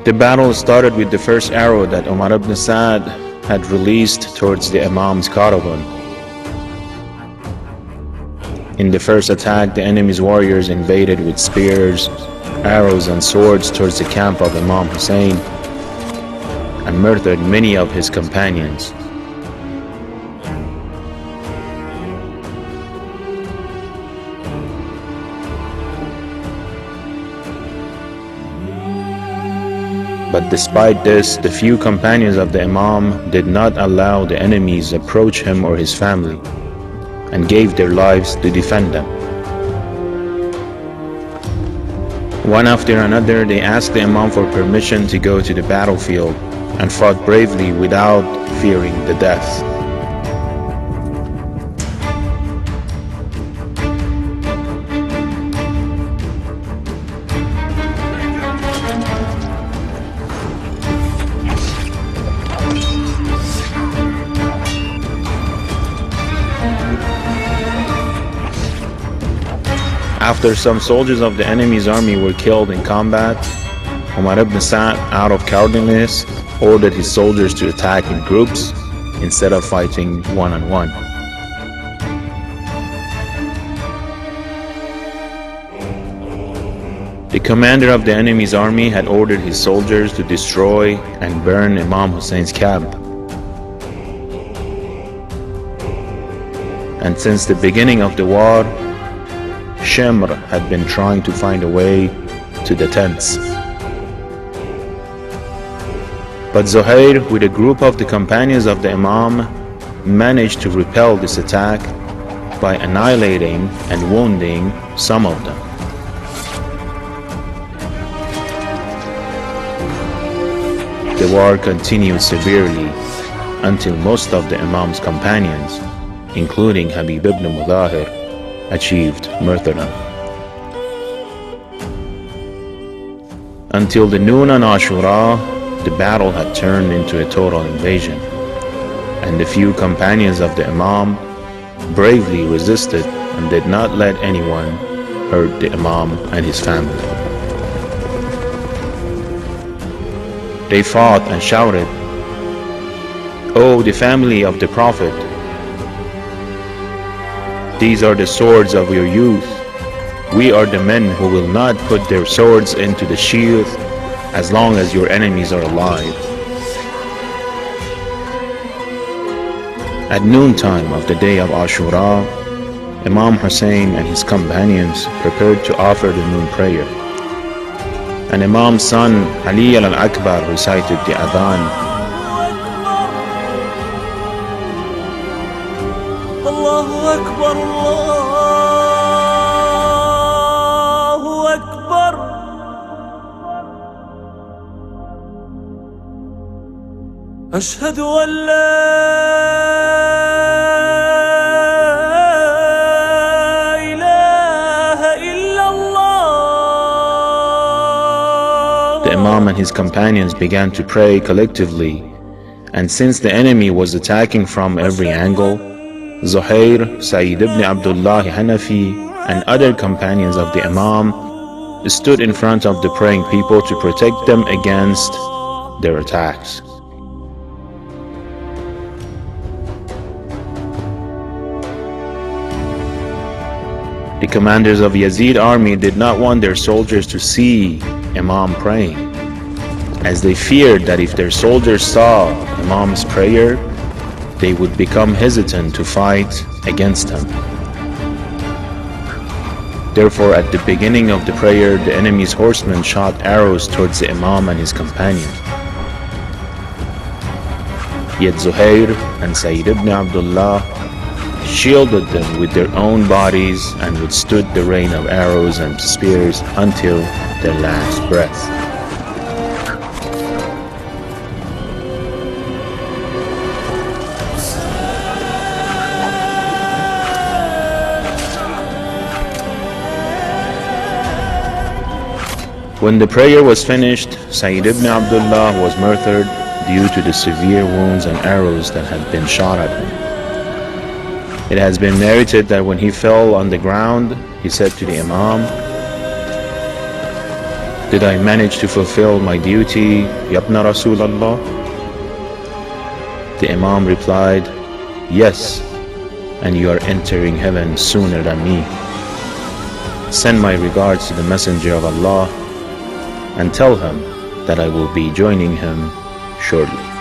The battle started with the first arrow that Umar ibn Sa'd had released towards the Imam's caravan. In the first attack, the enemy's warriors invaded with spears, arrows and swords towards the camp of Imam Hussein and murdered many of his companions. But despite this, the few companions of the Imam did not allow the enemies approach him or his family, and gave their lives to defend them. One after another, they asked the Imam for permission to go to the battlefield and fought bravely without fearing the death. After some soldiers of the enemy's army were killed in combat, Umar ibn Sa'd, out of cowardliness, ordered his soldiers to attack in groups instead of fighting one-on-one. The commander of the enemy's army had ordered his soldiers to destroy and burn Imam Hussein's camp. And since the beginning of the war, Shimr had been trying to find a way to the tents. But Zuhair, with a group of the companions of the Imam, managed to repel this attack by annihilating and wounding some of them. The war continued severely until most of the Imam's companions, including Habib ibn Mudahir, achieved martyrdom. Until the noon on Ashura, the battle had turned into a total invasion, and the few companions of the Imam bravely resisted and did not let anyone hurt the Imam and his family. They fought and shouted, "O the family of the Prophet, these are the swords of your youth. We are the men who will not put their swords into the sheath as long as your enemies are alive." At noontime of the day of Ashura, Imam Hussein and his companions prepared to offer the noon prayer. And Imam's son Ali al-Akbar recited the Adhan. Allahu Akbar, Allahu Akbar. Ashhadu an la ilaha illallah. The Imam and his companions began to pray collectively, and since the enemy was attacking from every angle, Zuhair, Sayyid ibn Abdullah Hanafi, and other companions of the Imam stood in front of the praying people to protect them against their attacks. The commanders of Yazid's army did not want their soldiers to see Imam praying, as they feared that if their soldiers saw Imam's prayer, they would become hesitant to fight against him. Therefore, at the beginning of the prayer, the enemy's horsemen shot arrows towards the Imam and his companion. Yet Zuhair and Sayyid ibn Abdullah shielded them with their own bodies and withstood the rain of arrows and spears until their last breath. When the prayer was finished, Sayyid ibn Abdullah was martyred due to the severe wounds and arrows that had been shot at him. It has been narrated that when he fell on the ground, he said to the Imam, Did I manage to fulfill my duty, Yabna Rasulallah? The Imam replied, yes, and you are entering heaven sooner than me. Send my regards to the Messenger of Allah and tell him that I will be joining him shortly.